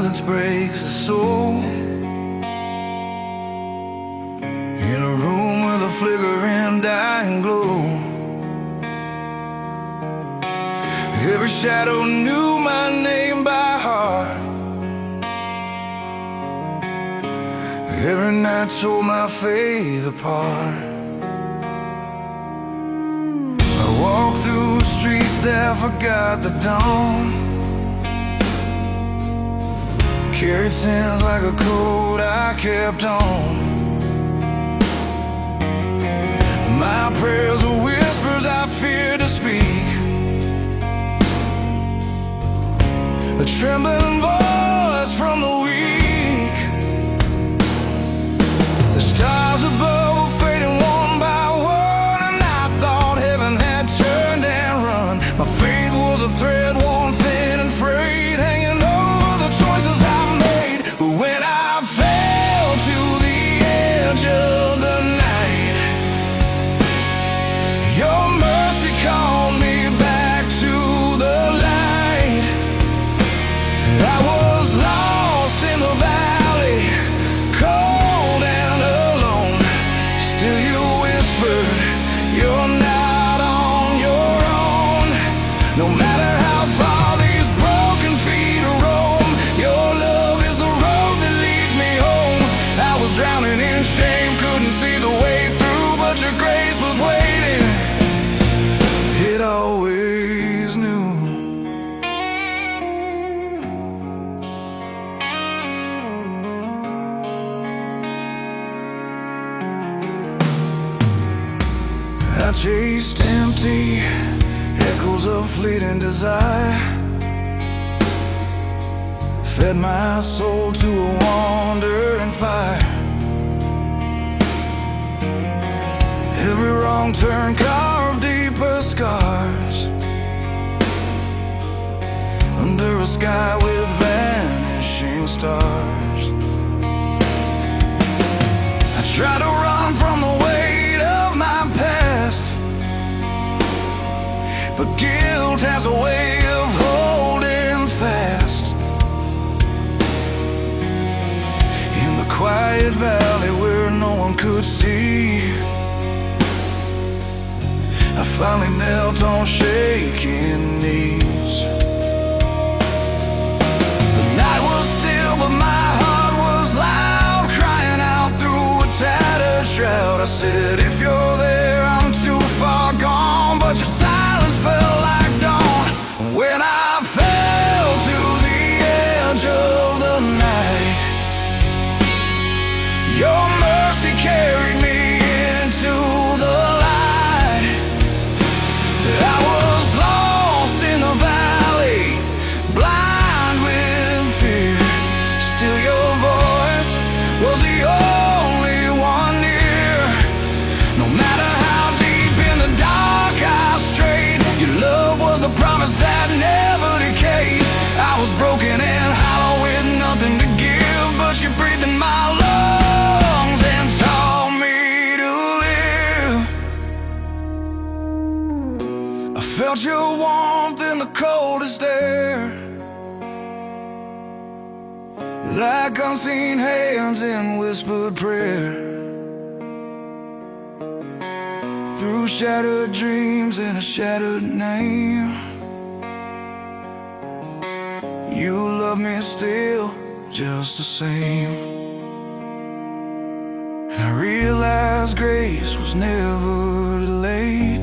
silence breaks the soul. In a room with a flickering dying glow, every shadow knew my name by heart. Every night tore my faith apart. I walked through streets that forgot the dawn, carried sins like a coat I kept on. My prayers are whispers I fear to speak, a trembling voice from the weak. The stars above were fading one by one, and I thought heaven had turned and run. My faith was a thread worn thin and frayed, hanging over the choices I made. But when I fell to the edge of the night, your mercy called me back to the light. I was lost in the valley, cold and alone. Still you whispered, you're not on your own. No matter how far these broken feet roam, your love is the road that leads me home. I was drowning in shame, couldn't see the way through, but your grace was waiting. It always knew. I chased empty echoes of fleeting desire, fed my soul to a wandering fire. Every wrong turn carved deeper scars, under a sky with vanishing stars. I try to run from the weight of my past, but guilt has a way of holding fast. In the quiet valley where no one could see, I finally knelt on shaking knees. The night was still, but my heart was loud, crying out through a tattered shroud. I said, if you're there, I'm too far gone, but your silence felt like dawn. When I fell to the edge of the night, your mercy carried me into the light. I was lost in the valley, blind with fear. Still your voice was the only one near. No matter how deep in the dark I strayed, your love was the promise that never decayed. I was broken and hollow with nothing to give, but you breathed in my lungs and taught me to live. I felt your warmth in the coldest air, like unseen hands in whispered prayer. Through shattered dreams and a shattered name, you love me still just the same. And I realized grace was never delayed.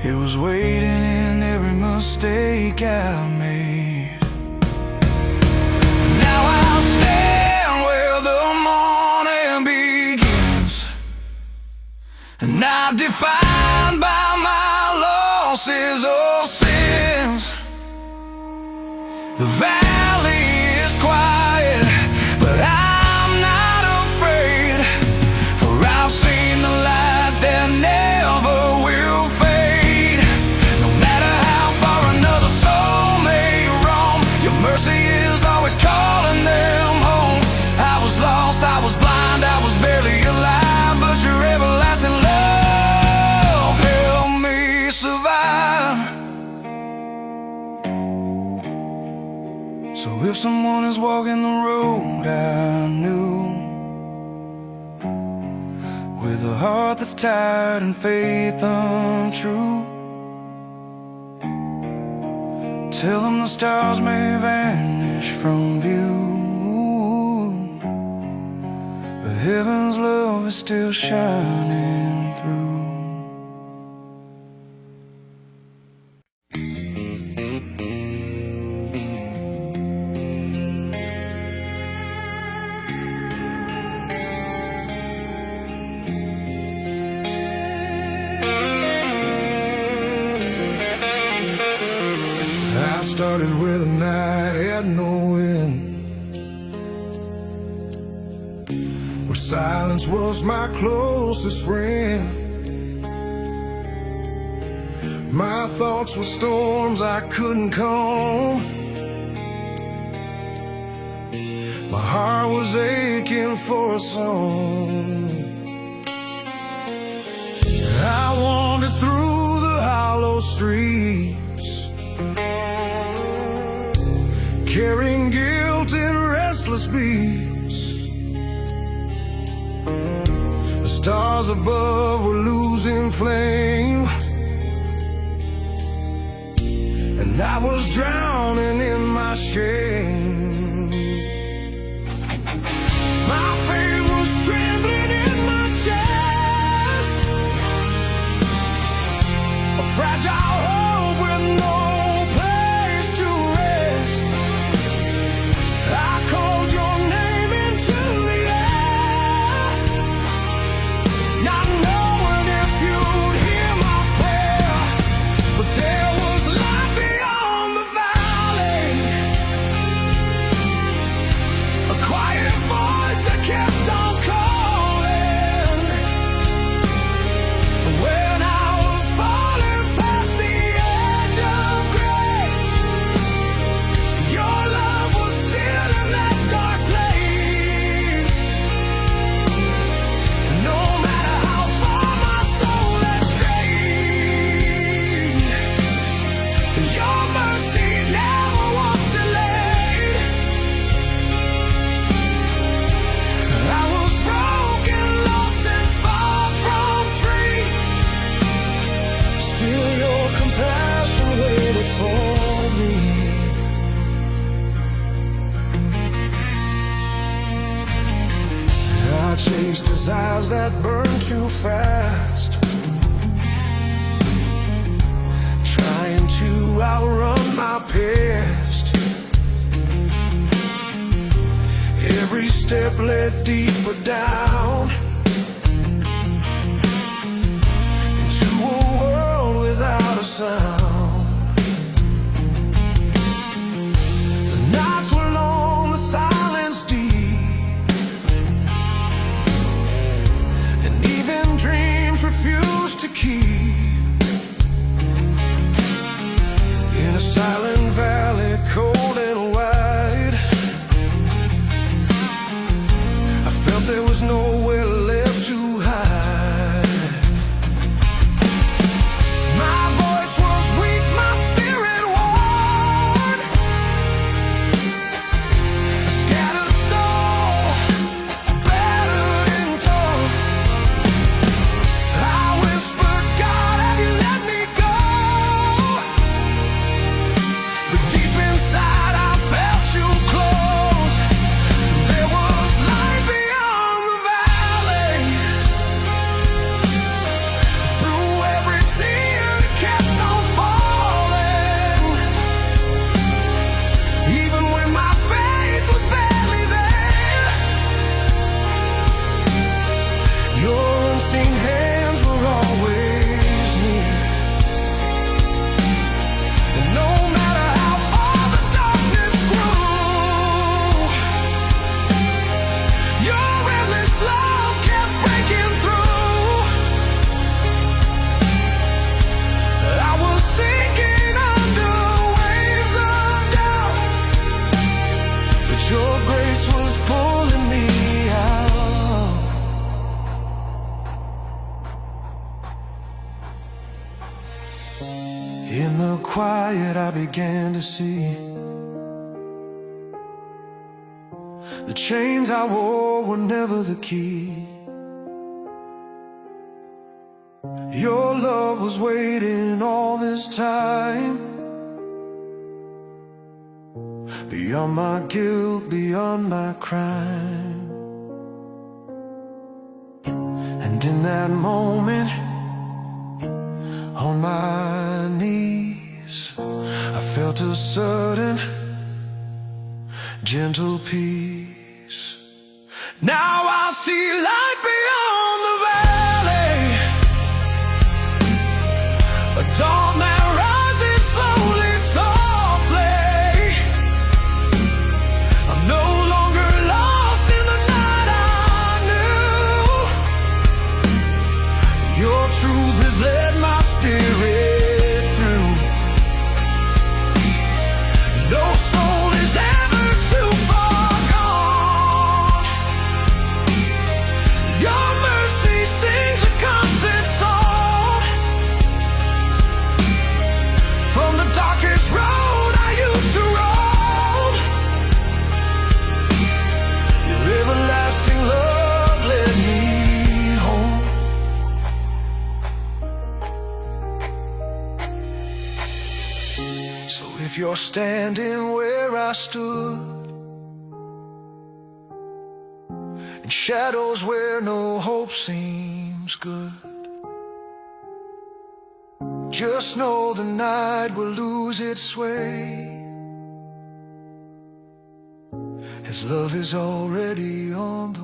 It was waiting in every mistake I made. Now I'll stand where the morning begins, and not defined by my losses or sins. The valley is quiet, but I'm not afraid, for I've seen the light that never will fade. No matter how far another soul may the road I knew, with a heart that's tired and faith untrue. Tell them the stars may vanish from view, but heaven's love is still shining through. I started with a night had no end, where silence was my closest friend. My thoughts were storms I couldn't calm. My heart was aching for a song. I wandered through the hollow streets, carrying guilt in restless beats. The stars above were losing flame, and I was drowning in my shame. My faith was trembling in my chest, a fragile hope with no place to rest. I called your name into the air, not knowing if you'd hear my prayer. But there was light beyond the valley, a quiet voice that kept on calling. When I was falling past the edge of grace, your love was still in that dark place. No matter how far my soul had strayed, your mercy never was delayed. I was broken, lost, and far from free. Still your compassion waited for me. I chased desires that burned too fast, trying to outrun my past. Every step led deeper down into a world without a sound. The nights were long, the silence deep, and even dreams refused to keep. In a silent valley, cold and wide, I felt there was nowhere left to hide. My voice was weak, my spirit worn, a scattered soul, battered and torn. I whispered, God, have you let me go? But deep inside I felt you close. There was light beyond the valley, through every tear that kept on falling. Even when my faith was barely there, your unseen hands were always near. And no matter how far the darkness grew, your endless love kept breaking through. I was sinking under waves of doubt, but your grace was pulling me out. In the quiet I began to see The chains I wore were never the key. Your love was waiting all this time, beyond my guilt, beyond my crime. And in that moment, on my knees, I felt a sudden, gentle peace. Now I see light beyond the valley, a dawn that rises slowly, softly. I'm no longer lost in the night I knew. Your truth has led my spirit through. No soul is ever too far gone. Your mercy sings a constant song. From the darkest road I used to roam, your everlasting love led me home. So if you're standing where I stood, in shadows where no hope seems good, just know the night will lose its sway. His love is already on the way.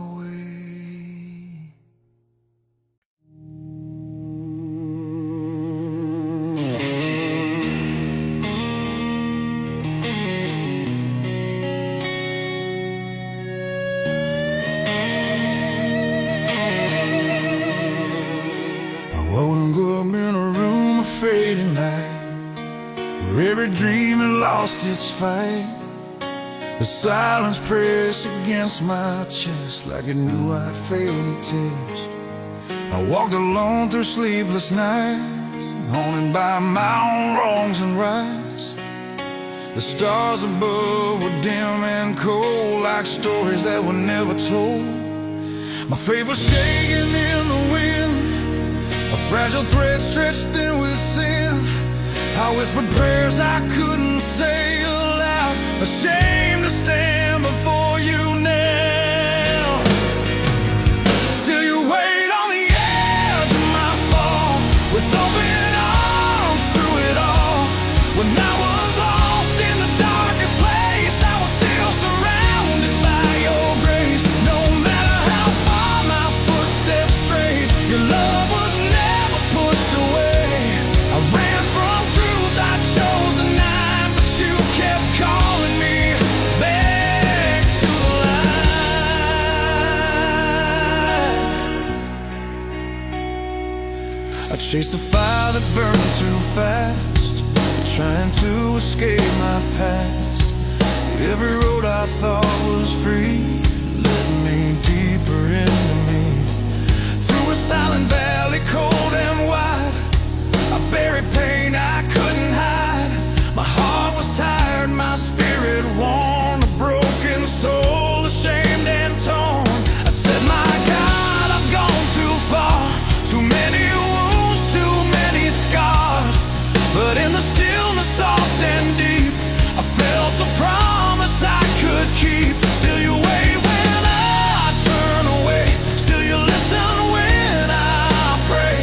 I woke up in a room of fading light, where every dream had lost its fight. The silence pressed against my chest like it knew I'd failed the test. I walked alone through sleepless nights, haunted by my own wrongs and rights. The stars above were dim and cold, like stories that were never told. My faith was shaking in the wind, a fragile thread stretched thin with sin. I whispered prayers I couldn't say aloud, ashamed to stand before you now. Still you wait on the edge of my fall, with open arms through it all. When I was lost in the darkest place, I was still surrounded by your grace. No matter how far my footsteps strayed, your love was never pushed away. I ran from truth, I chose the night, but you kept calling me back to the light. I chased the fire that burned too fast, trying to escape my past. Every road I thought was free led me deeper into me. Through a silent valley, cold and wide, I buried pain I couldn't hide. My heart was tired, my spirit worn, a broken soul, ashamed and torn. I said, my God, I've gone too far, too many wounds, too many scars. But in the stillness soft and deep, I felt a promise I could keep. Still you wait when I turn away, still you listen when I pray.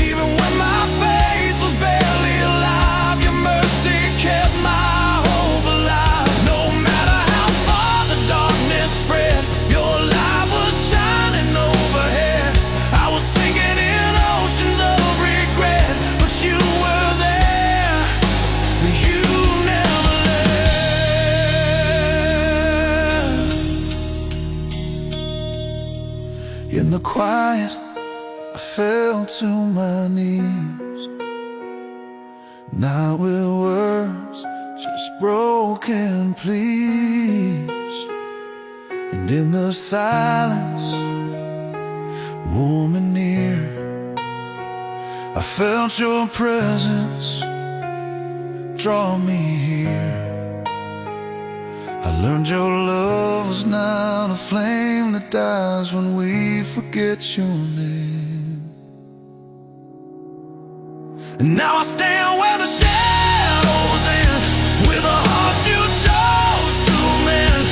Even when my faith was barely alive, your mercy kept my hope alive. No matter how far the darkness spread, your light was shining overhead. I was sinking in oceans of regret, but you were there, you never left. In the quiet, I fell to my knees, not with words, just broken pleas. And in the silence, warm and near, I felt your presence draw me here. I learned your love was not a flame that dies when we forget your name. And now I stand where the shadows end, with a heart you chose to mend.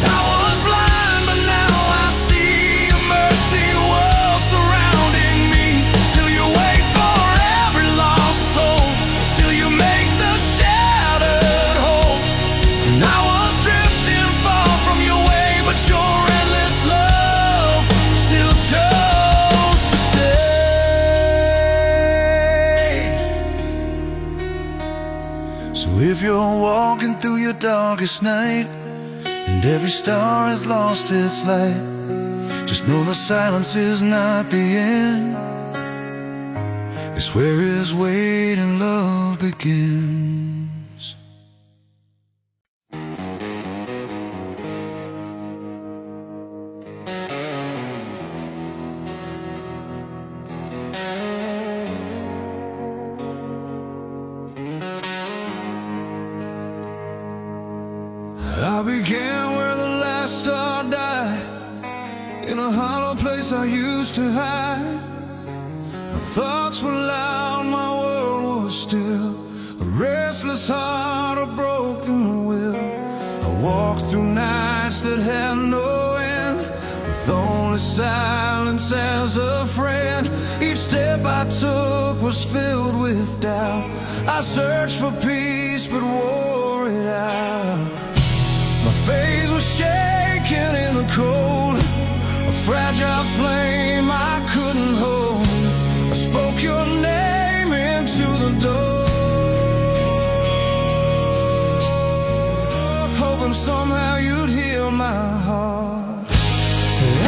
I was blind, but now I see your mercy was surrounding me. Still you wait for every lost soul, still you make the shattered whole. And I was drifting far from your way, but your endless love still chose to stay. So if you're walking through your darkest night and every star has lost its light, just know the silence is not the end. It's where his waiting love begins. I began where the last star died, in a hollow place I used to hide. My thoughts were loud, my world was still, a restless heart, a broken will. I walked through nights that had no end, with only silence as a friend. Each step I took was filled with doubt. I searched for peace but wore it out. My faith was shaken in the cold, a fragile flame I couldn't hold. I spoke your name into the door, hoping somehow you'd heal my heart.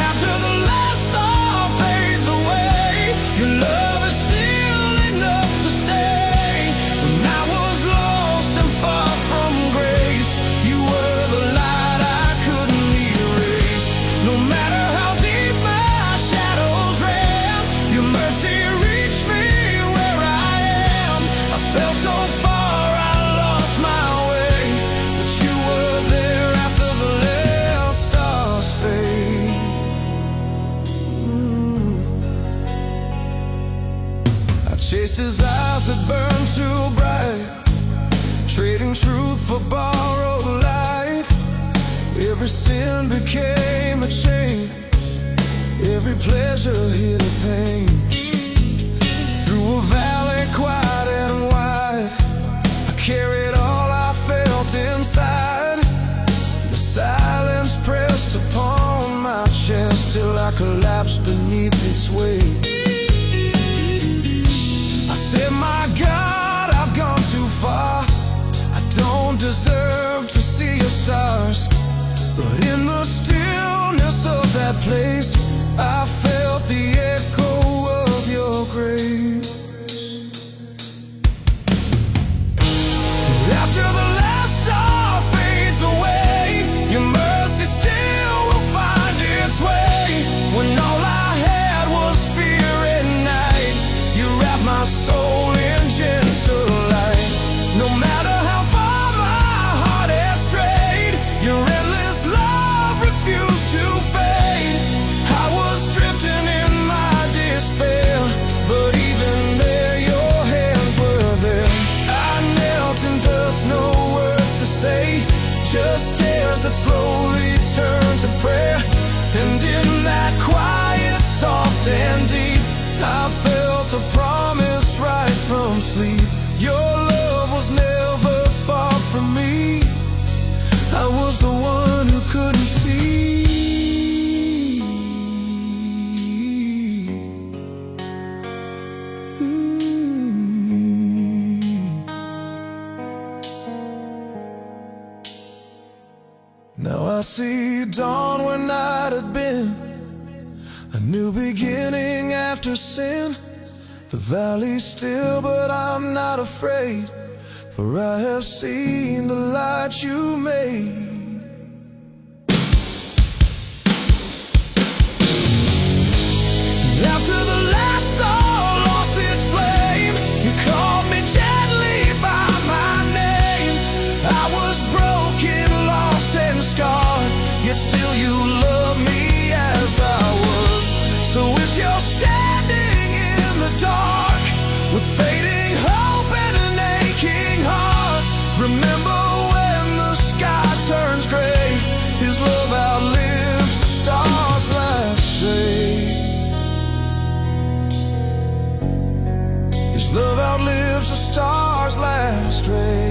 After the last star fades away, your love is still enough to stay. When I was lost and far from grace, you were the light I couldn't erase. No matter how deep my shadows ran, your mercy reached me where I am. I fell so far I lost my way, but you were there after the last stars fade. I chased his eyes that burned too bright, trading truth for borrowed light. Every sin became a chain, every pleasure hid a pain. Through a valley quiet and wide, I carried all I felt inside. The silence pressed upon my chest till I collapsed beneath its weight. I said, my God, I've gone too far. I don't deserve to see your stars, but in the stillness of that place, I felt the echo of your grace. After the last star fades away, your mercy still will find its way. When all I had was fear at night, you wrapped my soul in gentle light. No matter how far my heart has strayed, your endless love refused to fade. I was drifting in my despair, but even there your hands were there. I knelt in dust, no words to say, just tears that slowly turned to prayer. And in that quiet, soft and deep, I felt a promise rise from sleep. Your love was never far from me, I was the one who couldn't see. Now I see dawn where night had been, a new beginning after sin. The valley's still, but I'm not afraid, for I have seen the light you made. After the last star lost its flame, you called me gently by my name. I was broken, lost you love me as I was. So if you're standing in the dark with fading hope and an aching heart, remember when the sky turns gray, His love outlives the stars last day. His love outlives the stars last ray.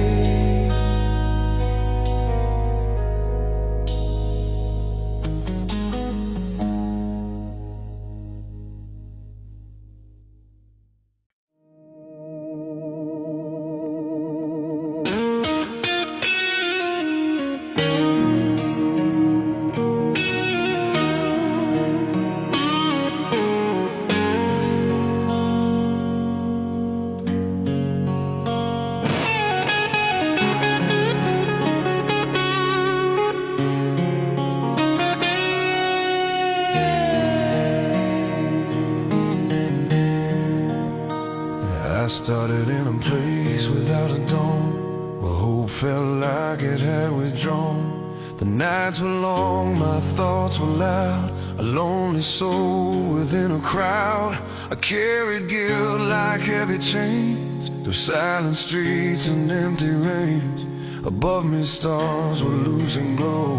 I started in a place without a dawn, where hope felt like it had withdrawn. The nights were long, my thoughts were loud, a lonely soul within a crowd. I carried guilt like heavy chains through silent streets and empty range. Above me stars were losing glow,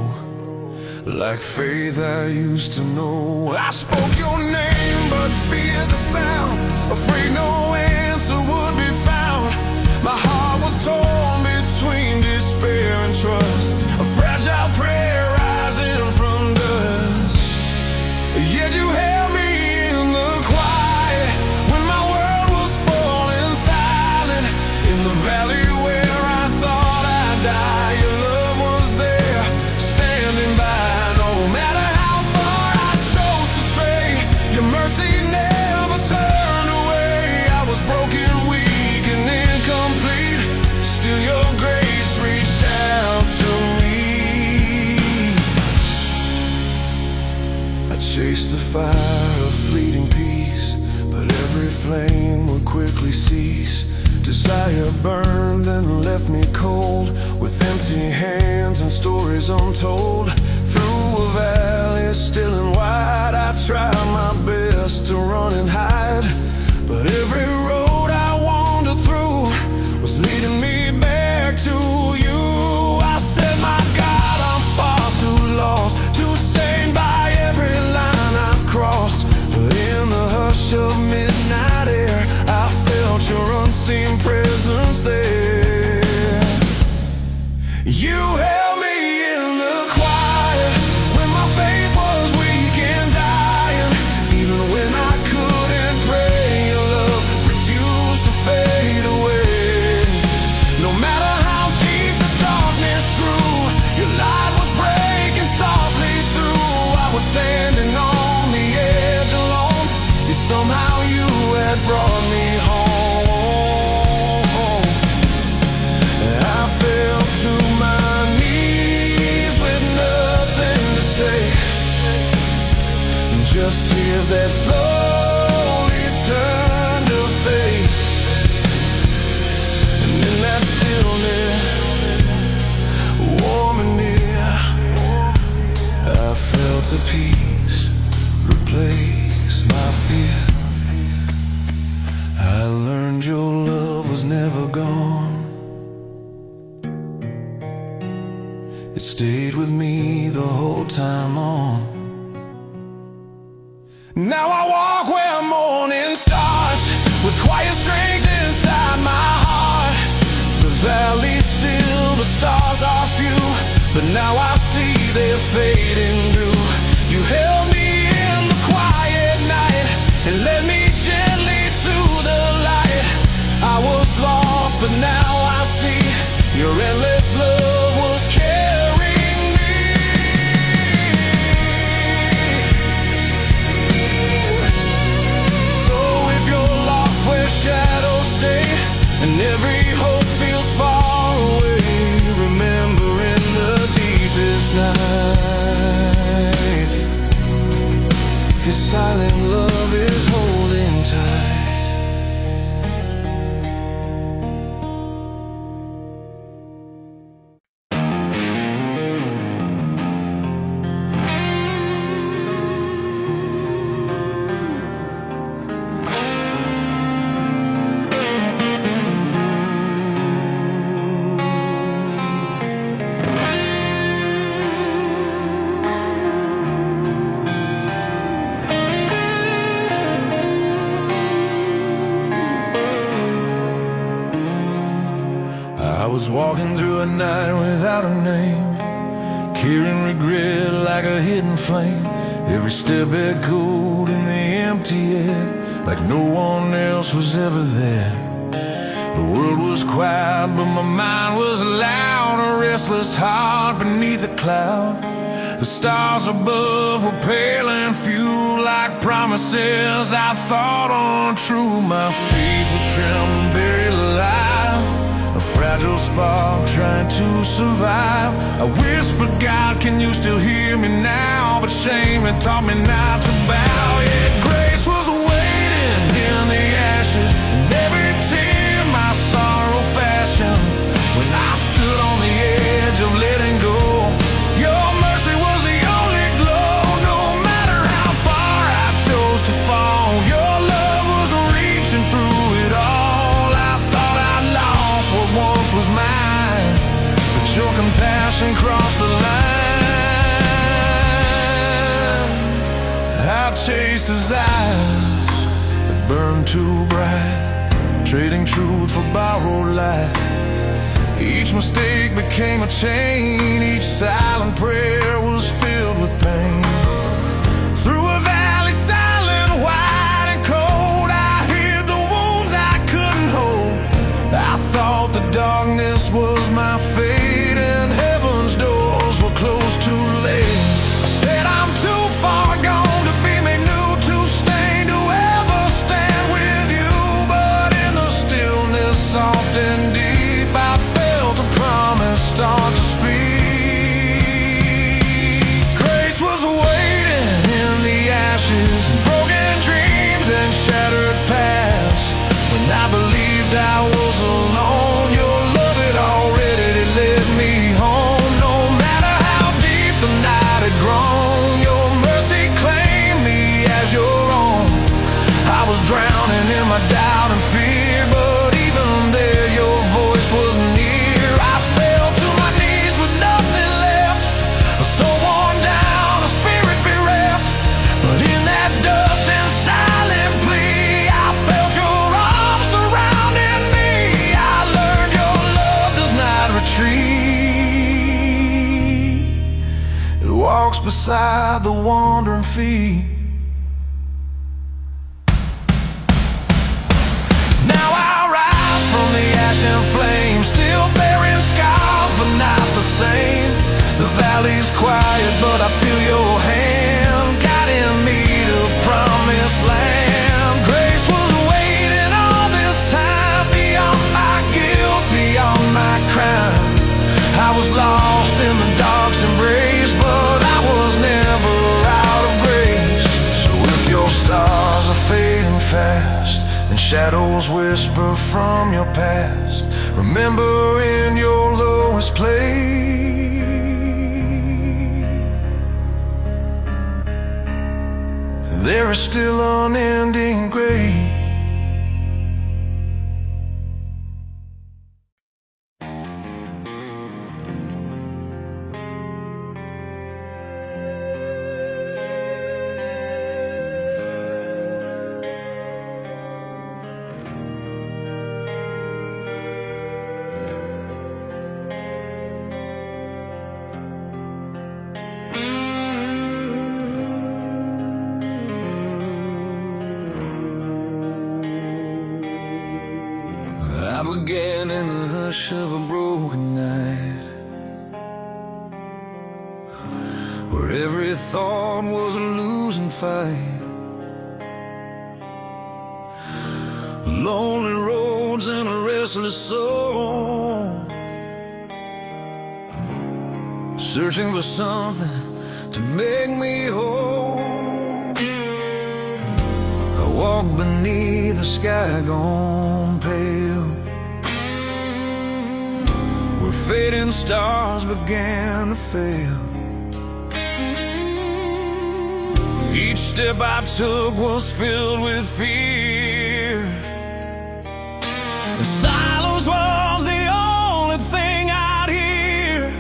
like faith I used to know. I spoke your name but feared the sound, afraid no answer would be found. My heart was torn between despair and trust, a fragile prayer rising from dust. Yet you held me in the quiet when my world was falling silent. In the valley where I thought I'd die, your love was there, standing by. No matter how far I chose to stray, your mercy never turned away. I was broken, weak, and incomplete, still your grace reached out to me. I chased the fire of fleeting peace, but every flame would quickly cease. Desire burned, then left me cold, with empty hands and stories untold. Through a valley still and wide, I tried my best to run and hide, but every road I wandered through was leading me back to you. I said, my God, I'm far too lost to stand by every line I've crossed. But in the hush of midnight air, I felt your unseen presence there. You held me in the quiet when my faith was weak and dying. Even when I couldn't pray, your love refused to fade away. No matter how deep the darkness grew, your light was breaking softly through. I was standing on the edge alone, yet somehow you had brought me home. I fell to my knees with nothing to say, just tears that slowly turned to faith. And in that stillness, warm and near, I felt a peace replace my fear. I learned your love was never gone. It stayed with me the whole time on. Now I walk where morning starts, with quiet strength inside my heart. The valley's still, the stars are few, but now I see they're fading through. You held me in the quiet night and led me gently to the light. I was lost, but now I see your endless love was carrying me. So if you're lost where shadows stay and every hope feels far away, remember in the deepest was walking through a night without a name, carrying regret like a hidden flame. Every step echoed in the empty air, like no one else was ever there. The world was quiet, but my mind was loud, a restless heart beneath a cloud. The stars above were pale and few, like promises I thought untrue. My faith was trembling, buried alive, a fragile spark trying to survive. I whispered, God, can you still hear me now? But shame had taught me not to bow. Yeah, grace was waiting in the ashes, and every tear my sorrow fashioned. When I stood on the edge of letting go, your mercy was the only glow. No matter how far I chose to fall, your love was reaching through it all. I thought I lost what once was mine, but your compassion crossed the line. I chased desires that burned too bright, trading truth for borrowed light. Each mistake became a chain, each silent prayer was filled with pain. Through a valley silent, wide and cold, I hid the wounds I couldn't hold. I thought the darkness was my fate, and heaven's doors were closed too late. I said I'm too far gone to be made new, too stained to ever stand with you. But in the stillness, soft and deep, I felt a promise start to speak. Grace was waiting in the ashes, broken dreams and shattered past. When I believed I was alone, your love had already led me home. No matter how deep the night had grown, your mercy claimed me as your own. I was drowning in my doubt and fear, but even there your voice was near. I fell to my knees with nothing left, so worn down, a spirit bereft. But in that dust and silent plea, I felt your arms surrounding me. I learned your love does not retreat, it walks beside the wandering feet. Now I rise from the ash and flame, still bearing scars, but not the same. The valley's quiet, but I feel your hand guiding me to promised land. Grace was waiting all this time, beyond my guilt, beyond my crime. I was lost in the dark's embrace, but I was never out of grace. So if your stars are fading fast and shadows whisper from your past, remember in your lowest place, there is still unending grace. I began in the hush of a broken night, where every thought was a losing fight. Lonely roads and a restless soul, searching for something to make me whole. I walk beneath the sky gone pale, where fading stars began to fail. Each step I took was filled with fear. The silence was the only thing I'd hear.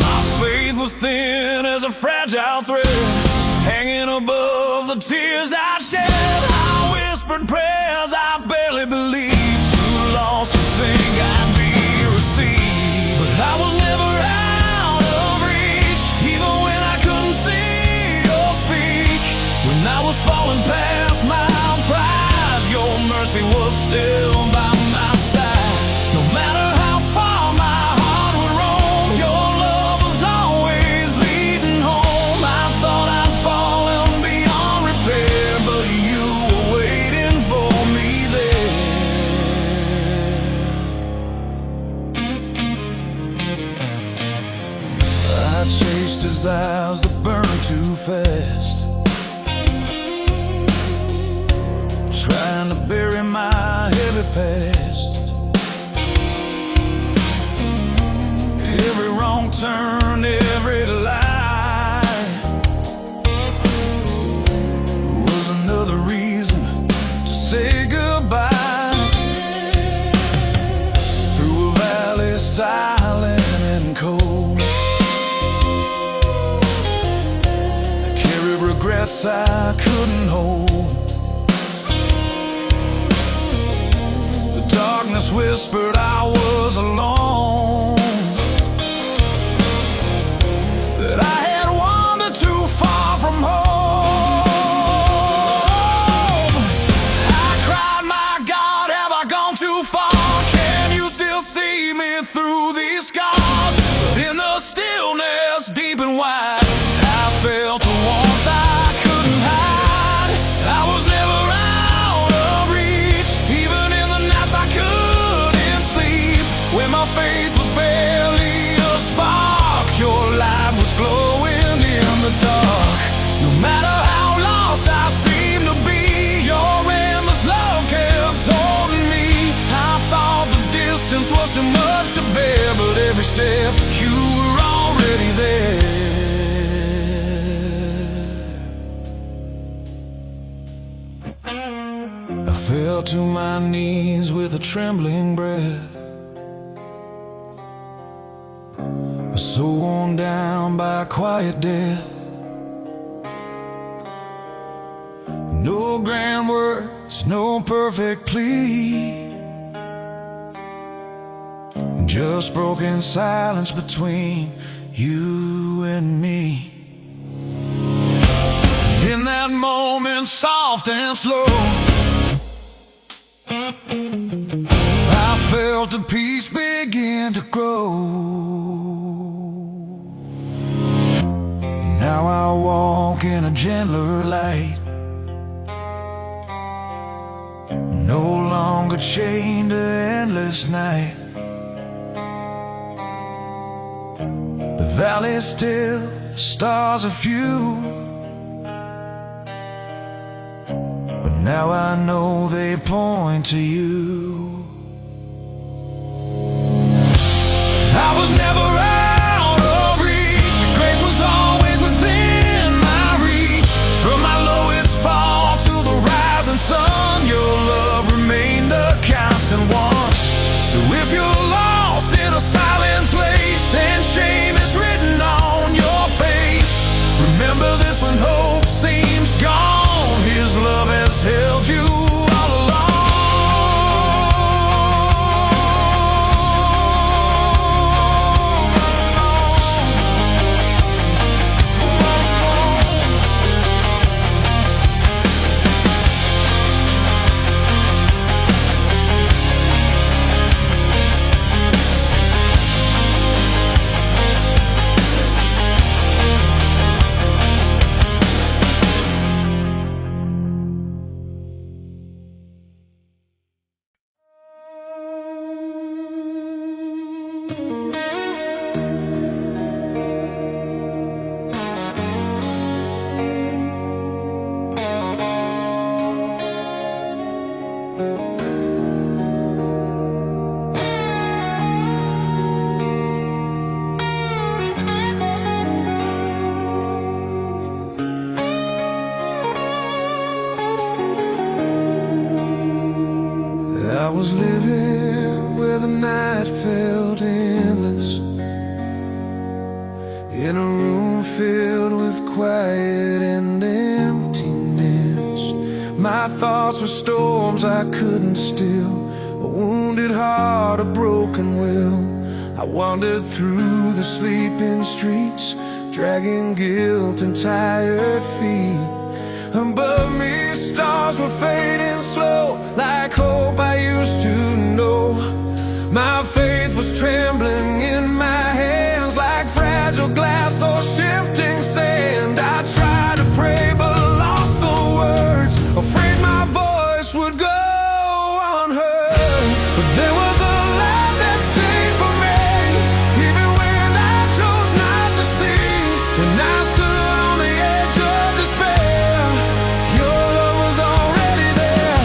My faith was thin as a fragile thread, hanging above the tears I shed. I whispered prayers I barely believed, too lost desires that burn too fast, trying to bury my heavy past. Every wrong turn, every lie was another reason to say goodbye. Through a valley silent and cold, I carried regrets I couldn't hold. The darkness whispered I was alone, that I had wandered too far from home. I cried, my God, have I gone too far? Can you still see me through these scars? But in the stillness, deep and wide, I felt a warmth I couldn't hide. I was never out of reach, even in the nights I couldn't sleep, when my faith was barely a spark. Your light was glowing in the dark. No matter how lost I seemed to be, your endless love kept holding me. I thought the distance was too much to bear, but every step you were already there. I fell to my knees with a trembling breath, so worn down by quiet death. No grand words, no perfect plea, just broken silence between you and me. And in that moment, soft and slow, I felt the peace begin to grow. Now I walk in a gentler light, no longer chained to endless night. The valley's still, stars are few, but now I know they point to you. I was never out of reach, your grace was always within my reach. From my lowest fall to the rising sun, your love remained the constant one. So if you're lost in a silent place and shame is written on your face, remember this: when hope seems gone, His love has held you all along. I was living where the night felt endless, in a room filled with quiet and emptiness. My thoughts were storms I couldn't still, a wounded heart, a broken will. I wandered through the sleeping streets, dragging guilt and tired feet. Above me, stars were fading slow, like hope I used to know. My faith was trembling in my hands, like fragile glass or shifting sand. I tried to pray but lost the words, afraid my voice would go unheard. But there was a love that stayed for me, even when I chose not to see. When I stood on the edge of despair, your love was already there.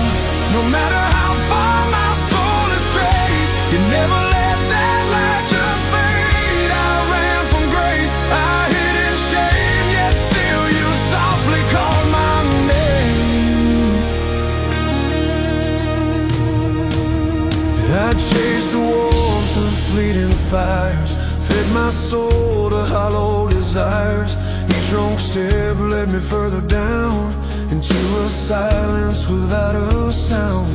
No matter how far my soul had strayed, you never let that light just fade. I ran from grace, I hid in shame, yet still you softly called my name. I chased the warmth of fleeting fires, fed my soul to hollow desires. Each wrong step led me further down into a silence without a sound.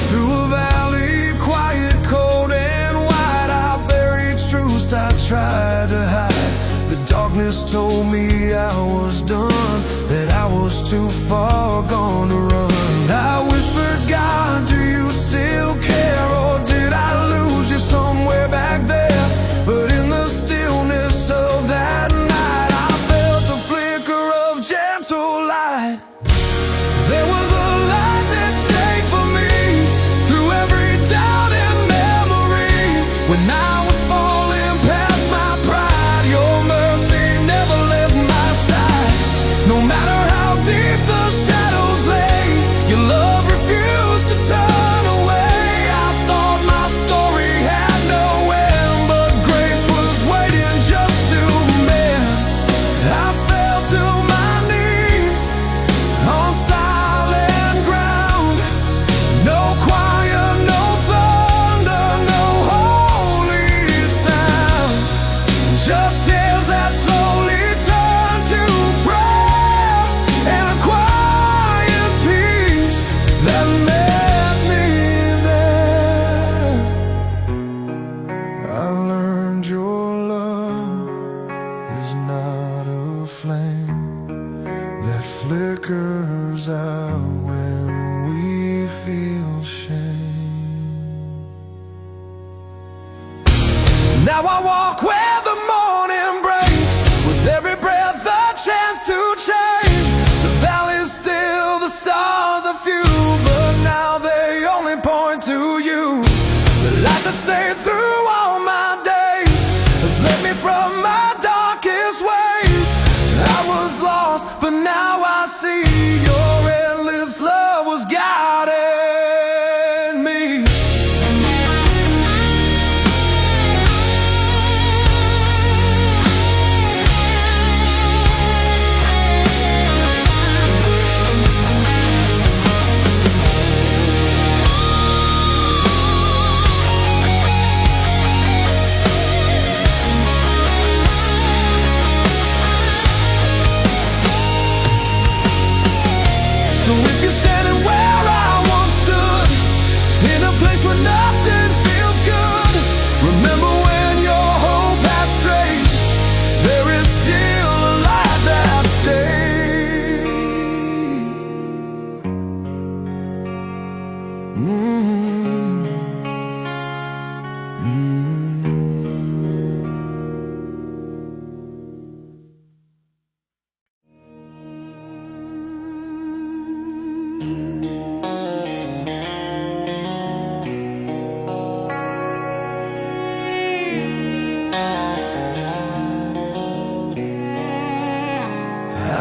Through a valley, quiet, cold, and wide, I buried truths I tried to hide. The darkness told me I was done, that I was too far gone to run. I whispered, God, do you still care? Or did I lose you somewhere back there? But in the stillness of that night, I felt a flicker of gentle light. There was a light that stayed for me through every doubt and memory. When I was falling past my pride, your mercy never left my side. No matter how deep the shadows lay, your love refused to turn away. I thought my story had no end, but grace was waiting just to mend. I fell to my knees on silent ground. No choir, no thunder, no holy sound. Just tears that slowly turned to prayer, and a quiet peace that met me there. I learned your love is not a flame that flickers out when we feel shame. Now I walk where the morning breaks, with every breath a chance to change. The valley's still, the stars are few, but now they only point to you. The light that stayed through all my days has led me from my darkest ways. I was lost, but now I see your endless love was guiding me. So if you're standing where I once stood, in a place where nothing feels good, remember when your hope has strayed, there is still a light that stays.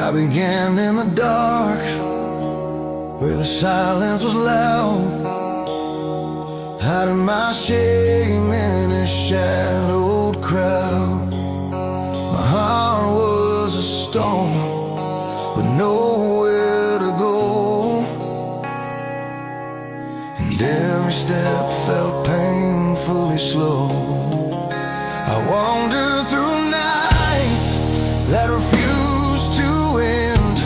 I began in the dark, where the silence was loud, hiding my shame in a shadowed crowd. My heart was a storm, but nowhere to go, and every step felt painfully slow. I wandered through nights that refused to end,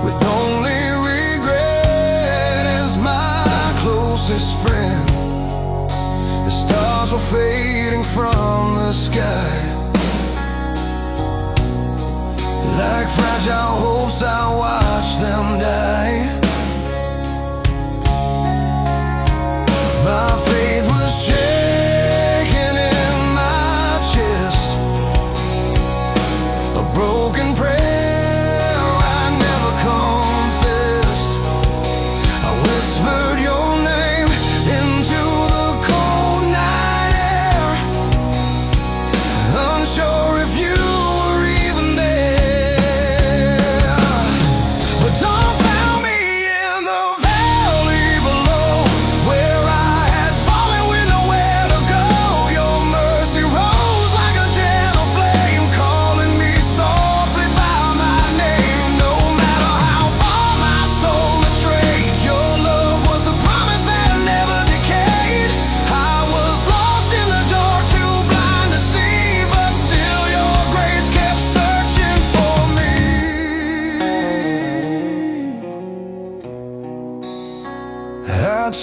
with only regret as my closest friend. The stars were fading from the sky, like fragile hopes I watched them die. My faith was shaking in my chest, a broken prayer I never confessed. I whispered your name into the cold night air, unsure if you were even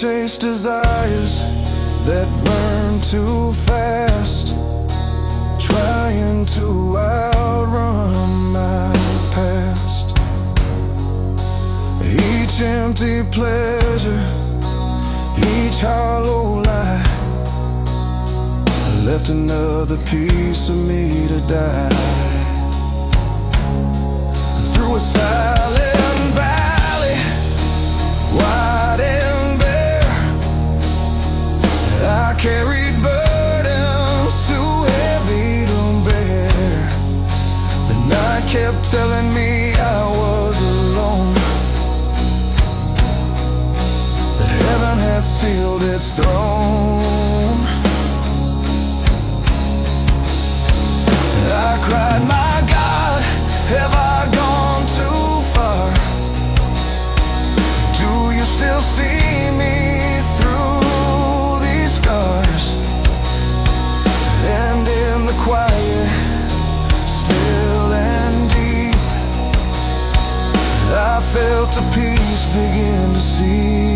chase desires that burn too fast, trying to outrun my past. Each empty pleasure, each hollow lie left another piece of me to die. Through a silent valley, wide and bare, I carried burdens too heavy to bear. The night kept telling me I was alone, that heaven had sealed its throne. I cried, my God, have I gone too far? Do you still see me through these scars? And in the quiet, still and deep, I felt a peace begin to see.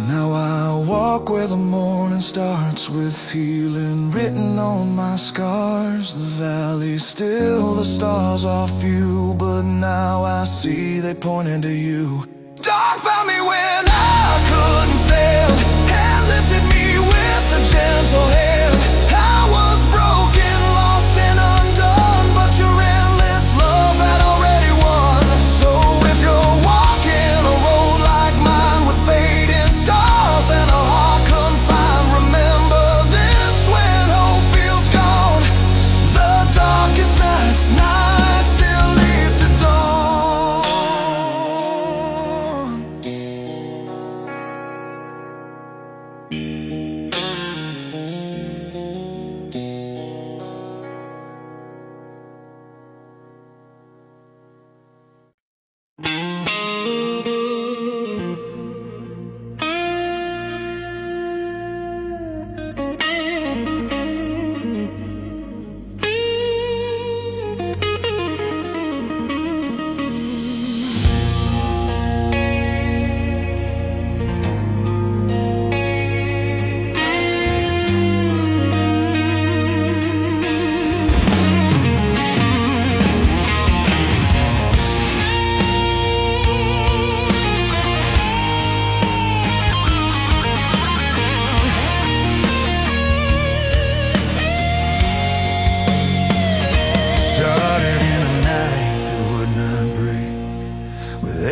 Now I walk where the morning starts, with healing written on my scars. The valley's still, the stars are few, but now I see they pointed to you. Dark found me when I couldn't stand, and lifted me with a gentle hand. I was broken, lost and undone, but your endless love had already won. So if you're walking a road like mine, with fading stars and a heart confined, remember this when hope feels gone. The darkest night still leads to dawn.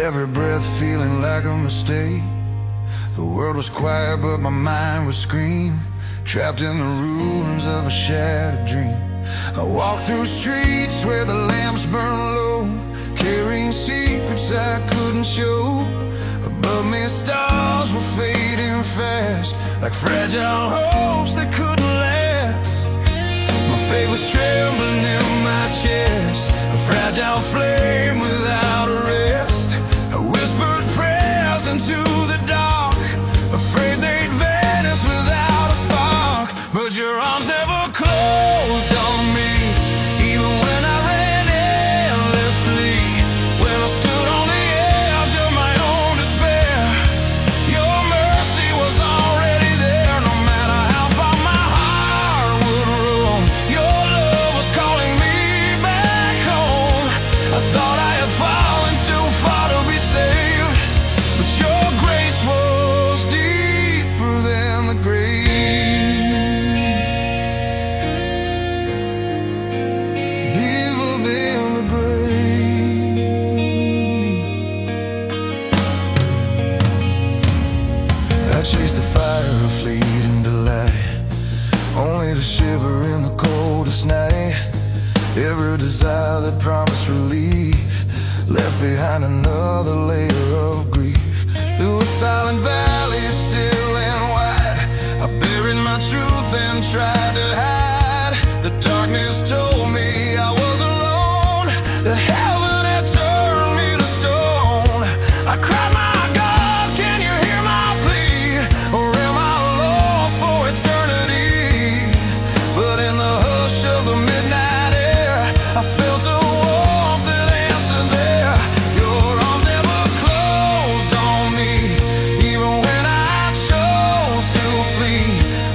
Every breath feeling like a mistake. The world was quiet but my mind was screaming, trapped in the ruins of a shattered dream. I walked through streets where the lamps burn low, carrying secrets I couldn't show. Above me stars were fading fast, like fragile hopes that couldn't last. My faith was trembling in my chest, a fragile flame without a rest. I whispered prayers into the dark, afraid they'd vanish without a spark. But your arms never closed on me, even when I ran endlessly. When I stood on the edge of my own despair, your mercy was already there. No matter how far my heart would roam, your love was calling me back home. I thought I had behind another layer of grief. Through a silent valley, still and wide, I buried my truth and tried to hide. The darkness told me I was alone, that heaven had turned me to stone. I cried, my God, can you hear my plea? Or am I lost for eternity? But in the hush of the midnight air, I felt a warmth that answered there. Your arms never closed on me, even when I chose to flee.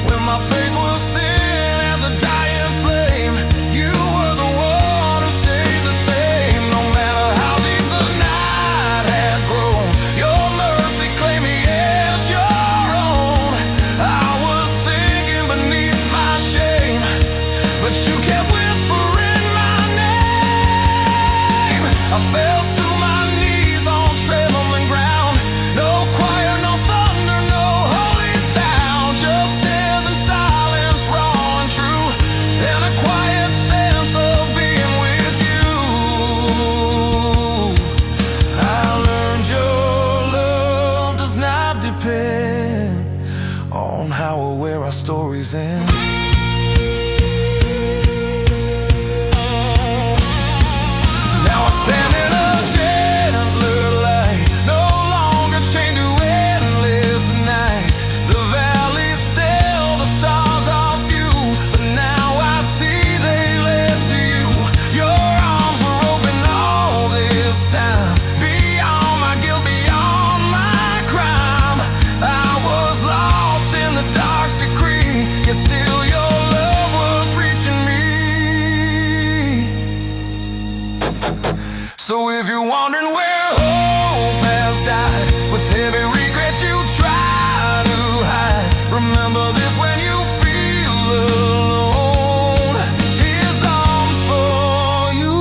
When my faith was thin as a dying flame, you were the one who stayed the same. No matter how deep the night had grown, your mercy claimed me as your own. I was sinking beneath my shame, but you kept whispering my name. I fell to my knees on trembling ground. No choir, no thunder, no holy sound, just tears and silence, raw and true, and a quiet sense of being with you. I learned your love does not depend on how or where our stories end. Now I stand in a gentler light, no longer chained to endless night. The valley's still, the stars are few, but now I see they led to you. Your arms were open all this time, beyond my guilt, beyond my crime. I was lost in the dark's decree, yet still your love was reaching me. So if you're wondering where hope has died, with heavy regret you try to hide, remember this when you feel alone. His arms for you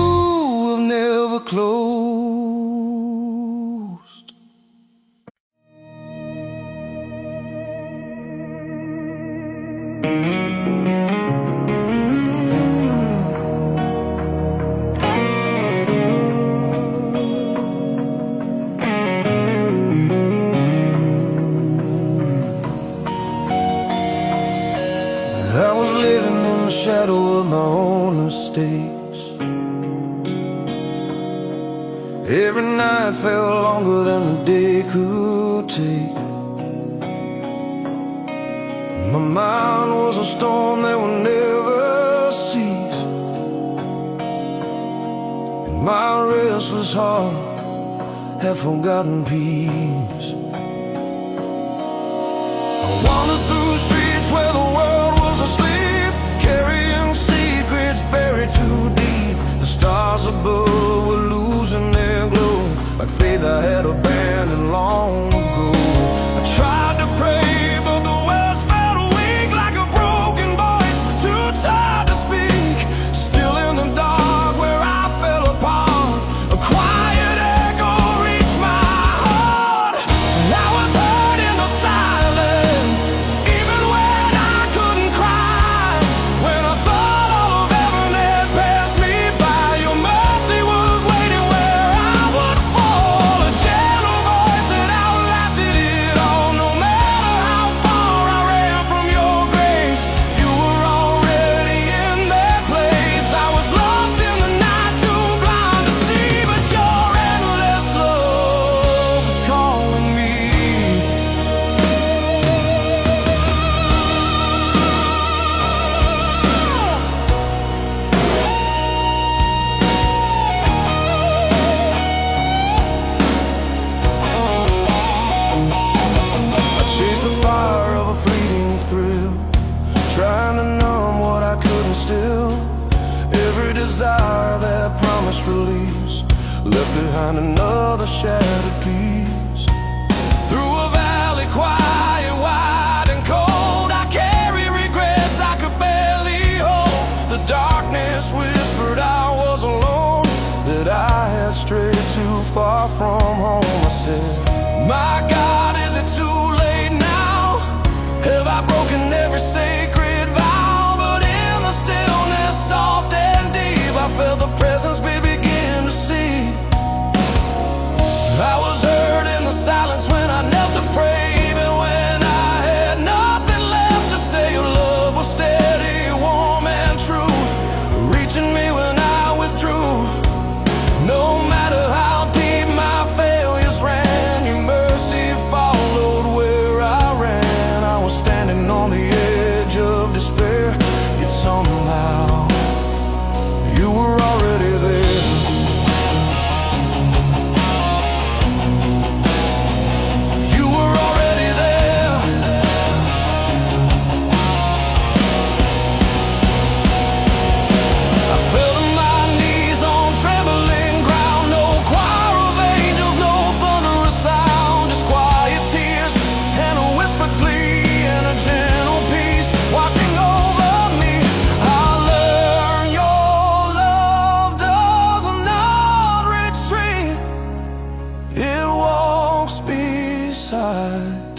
have never closed. I was living in the shadow of my own mistakes. Every night felt longer than the day could take. My mind was a storm that would never cease, and my restless heart had forgotten peace. I wandered through streets where the world was asleep, carrying secrets buried too deep. The stars above were losing their glow, like faith I had abandoned long ago. I tried to pray, but the words felt weak, like a broken voice, too tired to speak. Still in the dark where I fell apart, a quiet echo reached my heart. And I was heard in the silence, even when I couldn't cry. When I thought all of heaven had passed me by, your mercy was waiting where I would fall. A gentle voice that outlasted it all. No matter how far I ran from your grace, you were already in that place. I was lost in the night, too blind to see, but your endless love was calling me. I chased the fire of a fleeting thrill, trying to numb what I couldn't still. Every desire that promised release left behind another shattered piece. Through a valley quiet, wide and cold, I carry regrets I could barely hold. The darkness whispered I was alone, that I had strayed too far from home. I said, my God, is it too late now? Have I broken every sacred vow? But in the stillness, soft and deep, I felt the presence begin to see. beside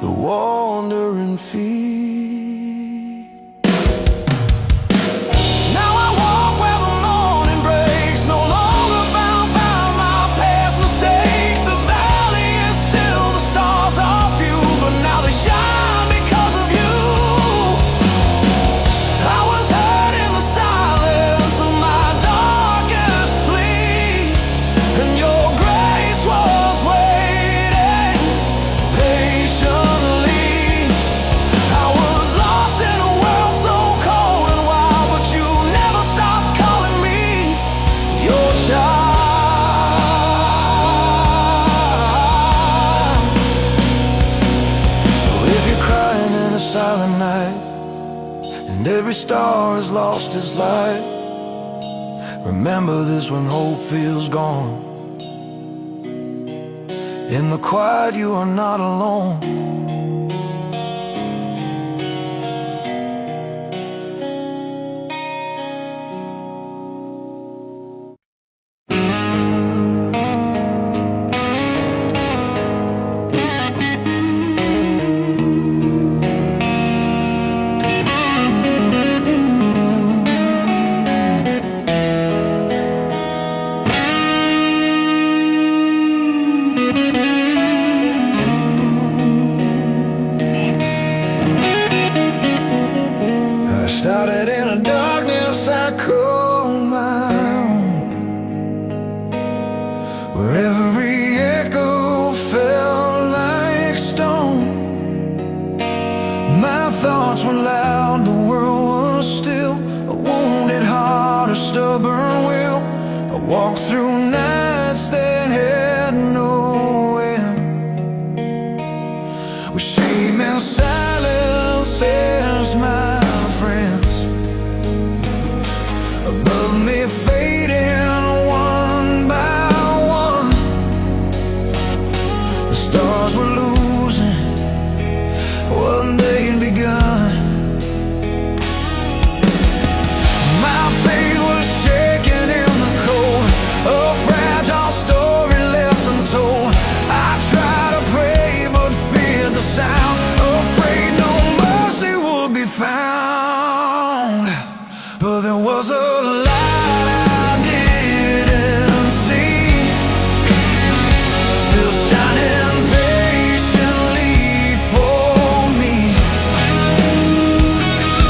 the wandering feet. Now I walk where the morning breaks, no longer bound by my past mistakes. The valley is still, the stars are few, but now they shine because of you. I was hurt in the silence of my darkest plea, and your grace was waiting patiently. I was lost in a world so cold and wild, but you never stopped calling me your child. So if you're crying in a silent night and every star has lost its light, remember this when hope feels gone. In the quiet you are not alone. I started in a darkness I called my own, where every echo felt like stone. My thoughts were loud, the world was still. A wounded heart, a stubborn will. I walked through nights that had no end, with shame and silence as my friends. Above me fading one by one, the stars were losing what they'd begun. My faith was shaken in the cold, a fragile story left untold. I tried to pray but feared the sound, afraid no mercy would be found. But there was a light I didn't see, still shining patiently for me.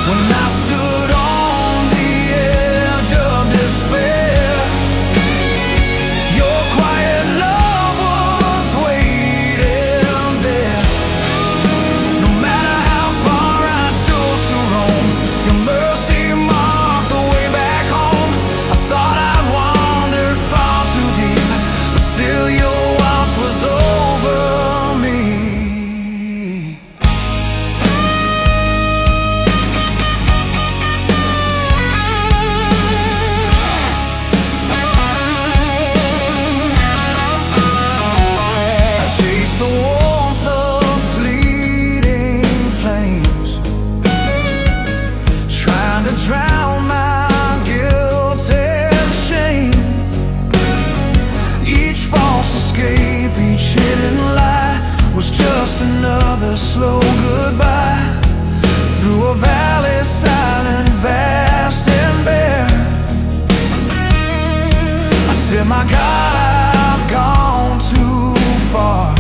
When I stood on the edge of despair, your quiet love was waiting there. No matter how far I chose to roam, your mercy marked the way back home. I thought I'd wandered far too deep, but still your watch was over me. I chased the warmth of fleeting flames, trying to drown my guilt and shame. Each false escape, each hidden lie was just another slow goodbye. Through a valley silent, vast and bare, I said, my God, I've gone too far.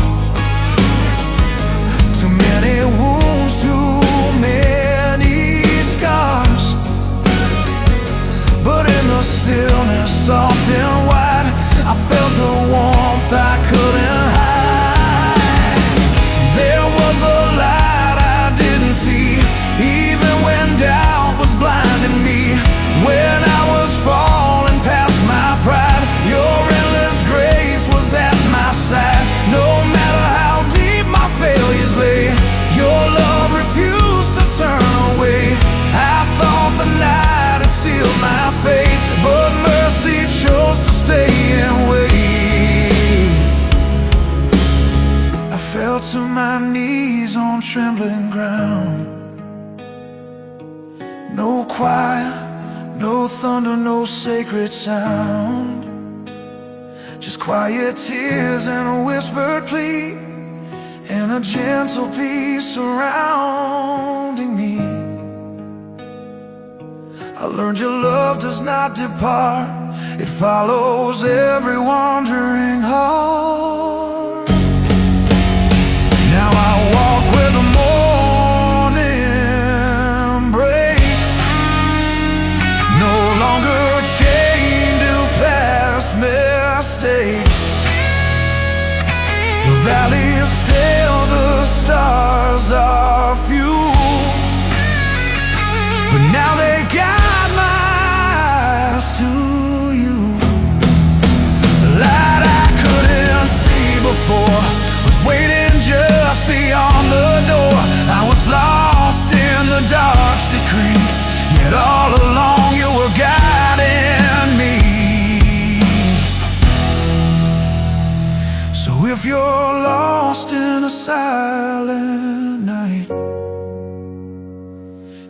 Too many wounds, too many scars. But in the stillness, soft and wide, I felt a warmth I couldn't hide. There was a light I didn't see, even when doubt was blinding me. When I was falling past my pride, your endless grace was at my side. No matter how deep my failures lay, your love refused to turn away. I thought the night had sealed my fate, but mercy chose to stay and wait. I fell to my knees on trembling ground. No choir, no thunder, no sacred sound, just just quiet tears and a whispered plea, and a gentle peace surrounding me. I learned your love does not depart, it follows every wandering heart. Now I walk where the morning breaks, no longer chained to past mistakes. The valley is still, the stars are few, but now they guide my eyes to you. The light I couldn't see before was waiting just beyond the door. I was lost in the dark's decree, yet all along you were guiding me. So if you're lost in a silent night,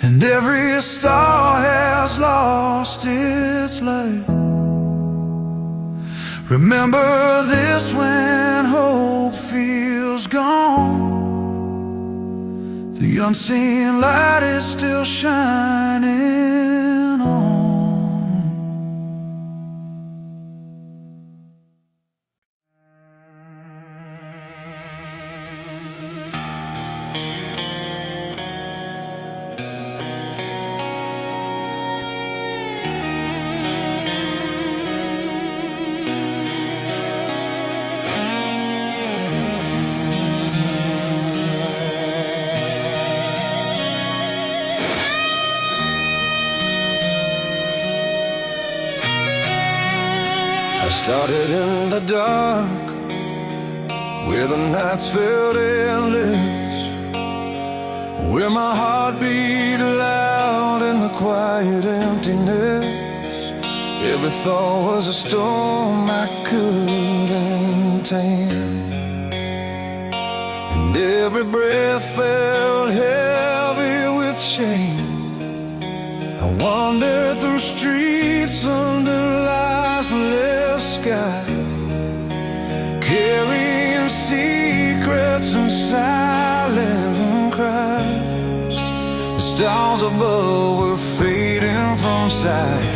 and every star has lost its light, remember this when hope feels gone. The unseen light is still shining on. I started in the dark, where the nights felt endless, where my heart beat loud in the quiet emptiness. Every thought was a storm I couldn't tame, and every breath felt heavy with shame. I wandered through streets under lifeless sky, carrying secrets and silent cries. The stars above were fading from sight,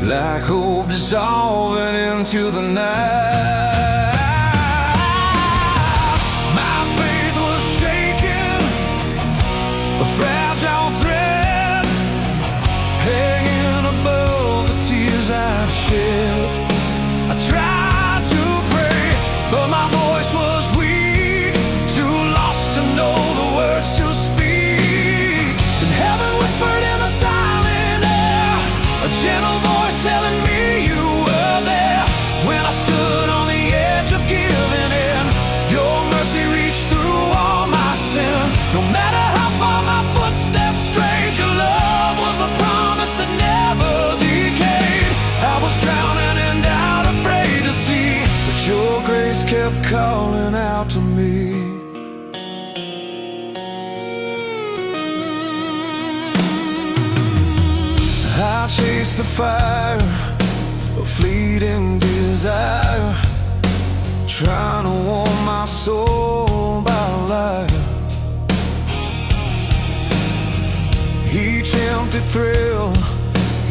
like hope dissolving into the night. My faith was shaken, a fragile thread hanging above the tears I'd shed. I tried to pray, but my voice was weak, too lost to know the words to speak. And heaven whispered in the silent air, a gentle voice telling me you were there. When I stood on the edge of giving in, your mercy reached through all my sin. No matter how far my footsteps strayed, your love was the promise that never decayed. I was drowning in doubt, afraid to see, but your grace kept calling out to me. I chased the fire, a fleeting desire, trying to warm my soul by light. Each empty thrill,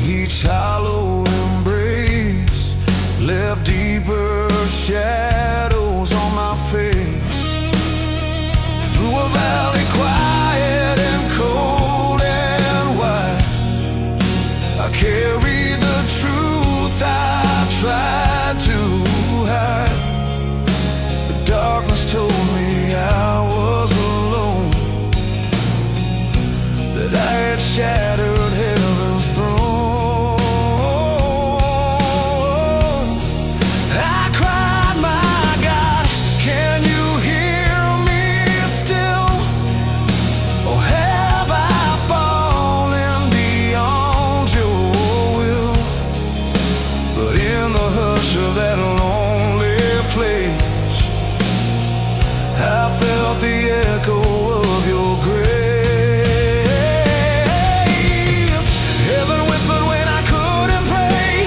each hollow embrace left deeper shadows on my face. Through a valley quiet and cold and wide, I carried the truth I tried to hide. The darkness told me I was alone, that I had shattered heaven's throne. I cried, my God, can you hear me still? Or have I fallen beyond your will? But in the hush of that lonely place, I felt the echo of your grace. Heaven whispered when I couldn't pray,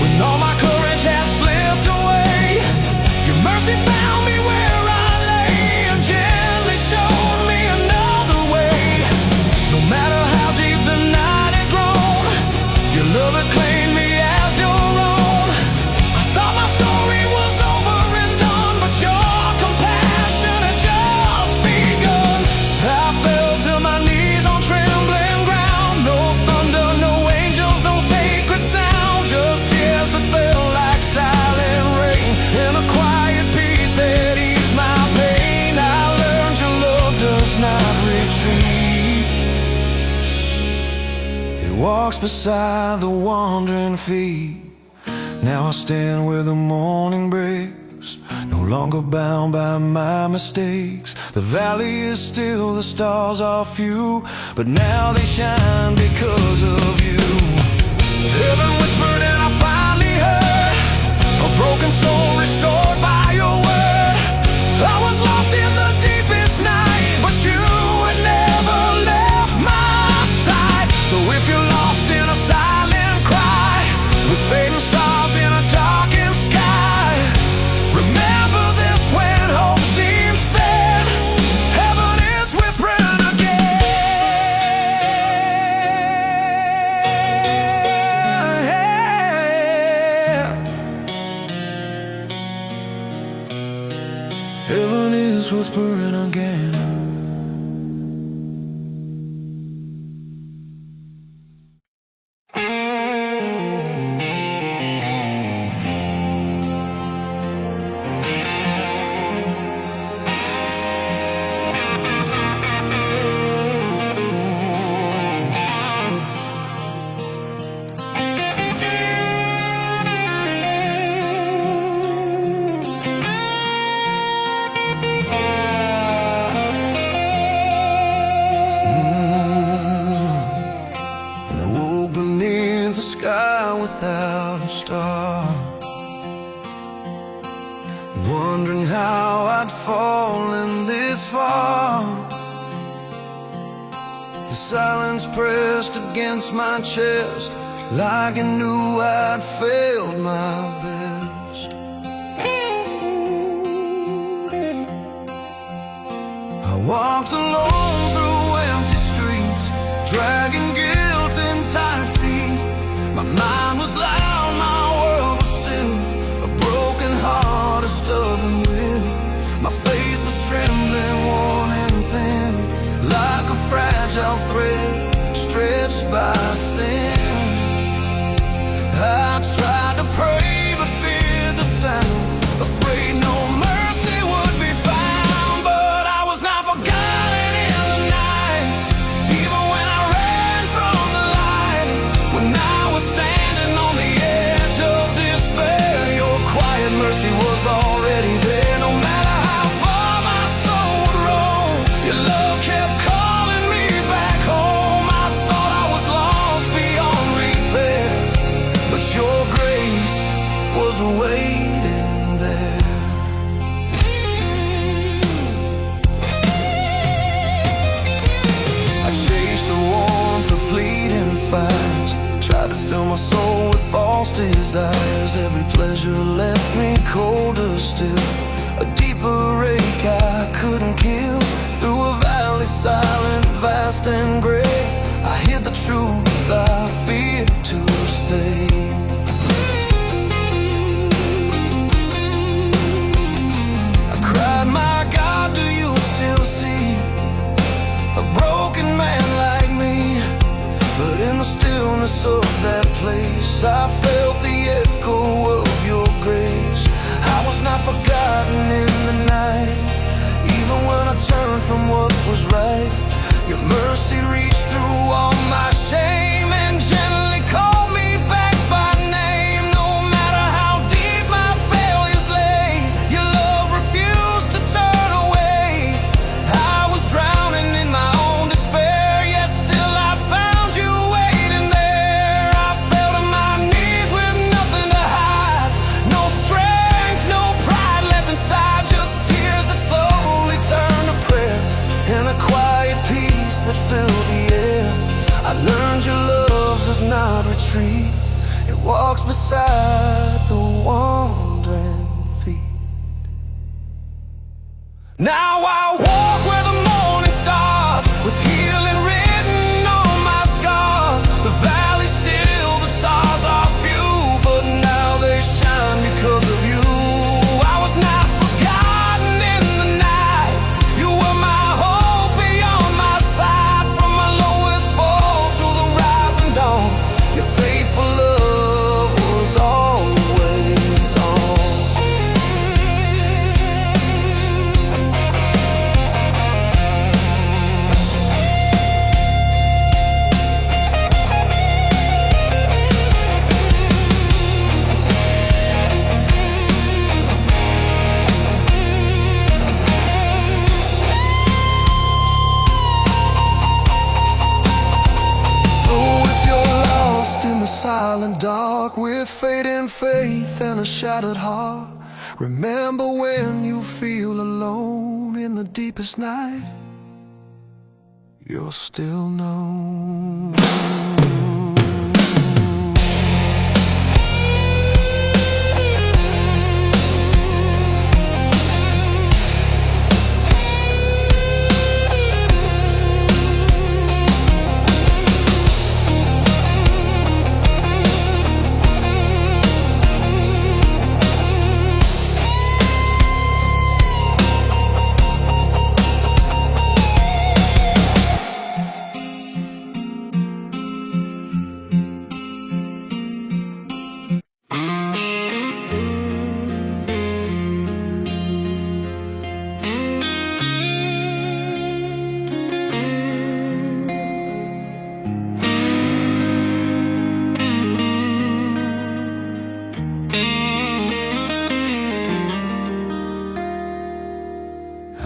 when all my courage had slipped walks beside the wandering feet. Now I stand where the morning breaks, no longer bound by my mistakes. The valley is still, the stars are few, but now they shine because of you. Heaven whispered and I finally heard a broken soul restored by your word. I was lost in the deepest night, but you had never left my side. So if you're lost in a silent cry, with fading stars in a darkened sky, remember this when hope seems thin. Heaven is whispering again. Heaven is whispering again. Without a star, wondering how I'd fallen this far. The silence pressed against my chest, like I knew I'd failed my best. I walked alone through empty streets, dragging guilt in tight feet. My mind was loud, my world was still, a broken heart, a stubborn will. My faith was trembling, worn and thin, like a fragile thread stretched by sin. I tried to pray but feared the sound, afraid no mercy would be found. But I was not forgotten in the night, even when I ran from the light. When I was standing on the edge of despair, your quiet mercy was already there. No matter how far my soul would roam, your love kept calling me back home. I thought I was lost beyond repair, but your grace was waiting there. I chased the warmth of fleeting fires, tried to fill my soul with false desires. Every pleasure left me colder still, a deeper ache I couldn't kill. Through a valley silent, vast and gray, I hid the truth I feared to say. I cried, my God, do you still see a broken man like me? But in the stillness of that place, I felt the echo of your grace. I was not forgotten in the night, even when I turned from what was right. Your mercy reached through all my shame and gently called me back by name. No matter how deep my failures lay, your love refused to turn away. I was drowning in my own despair, yet still I found you waiting there. I fell to my knees with nothing to hide, no strength, no pride left inside, just tears that slowly turned to prayer, and a quiet peace that filled the air. I learned your love does not retreat, it walks beside the wandering feet. Now I walk where the morning starts, with healing written on my scars. The valley's still, the stars are few, but now they shine because of you. I was not forgotten in the night, you were my hope beyond my sight. From my lowest fall to the rising dawn, your faithful love was all walk with fading faith and a shattered heart. Remember when you feel alone in the deepest night, you're still known.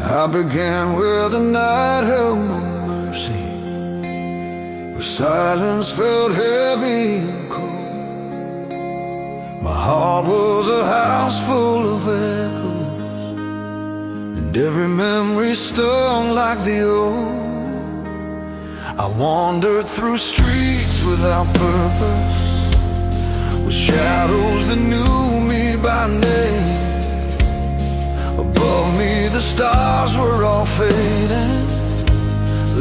I began with a night held no mercy, where silence felt heavy and cold. My heart was a house full of echoes, and every memory stung like the old. I wandered through streets without purpose, with shadows that knew me by name. Above me the stars were all fading,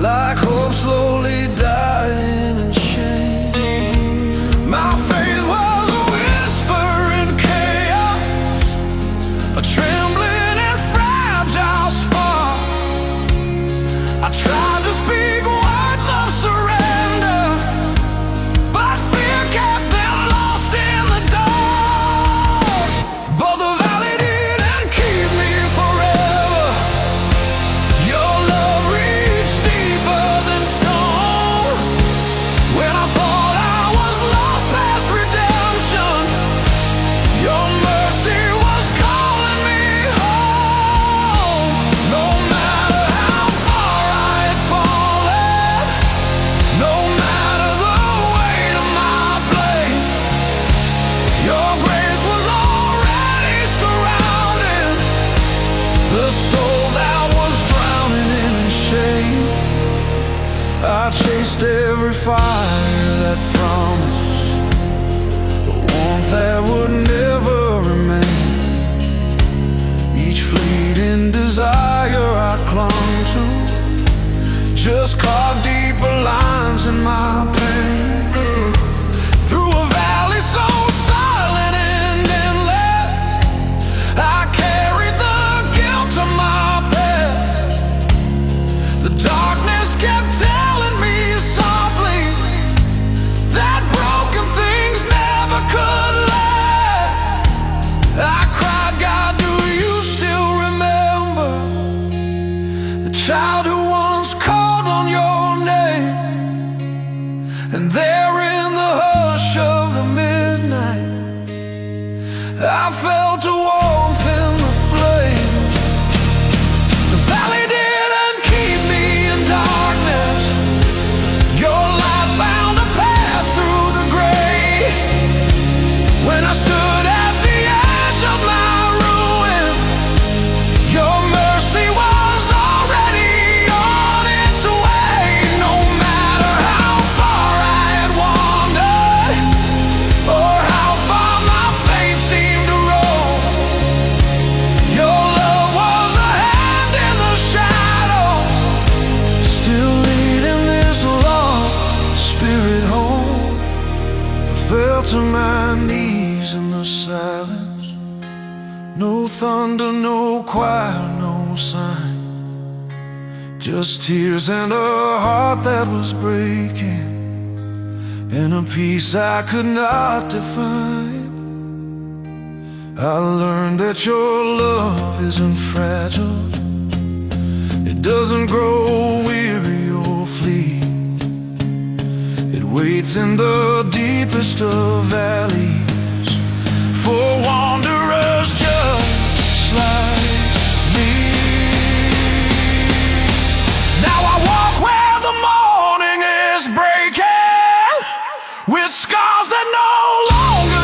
like hope slowly dying in shame. My faith was a whisper in chaos, a trembling and fragile spark. I tried to speak words of surrender, but fear kept them lost in the dark. But the valley didn't keep me forever. Your love reached deeper than stone. When I thought I was lost past redemption, your mercy was calling me home. No matter how far I had fallen, no matter the weight of my blame, your grace was already surrounding the soul that was drowning in shame. I chased every fire that promised the warmth that would never remain. Each fleeting desire I clung to just carved deeper lines in my pain. Through a valley so silent and endless, I carried the guilt of my past. The darkness kept telling me softly that broken things never could last. I cried, God, do you still remember the child who once called on your name? And there in the hush of the midnight, I felt a warmth in the flame. The valley didn't keep me in darkness. Your light found a path through the gray. When I stood at the edge of my ruin, your mercy was already on its way. No matter how far I had wandered, or how far my faith seemed to roam, your love was a hand in the shadows, still leading this lost spirit home. I fell to my knees in the silence. No thunder, no choir, no sign, just tears and a heart that was breaking, and a peace I could not define. I learned that your love isn't fragile. It doesn't grow weary or flee. It waits in the deepest of valleys for wanderers just like me. Now I walk where the morning is breaking, with scars that no longer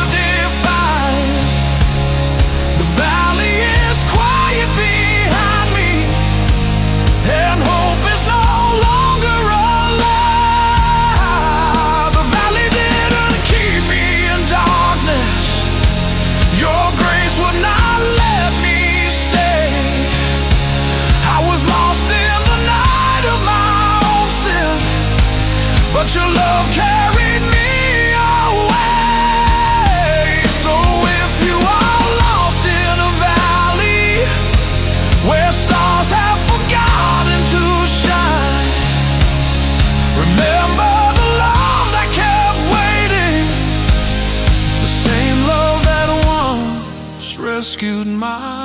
but your love carried me away. So if you are lost in a valley where stars have forgotten to shine, remember the love that kept waiting, the same love that once rescued mine.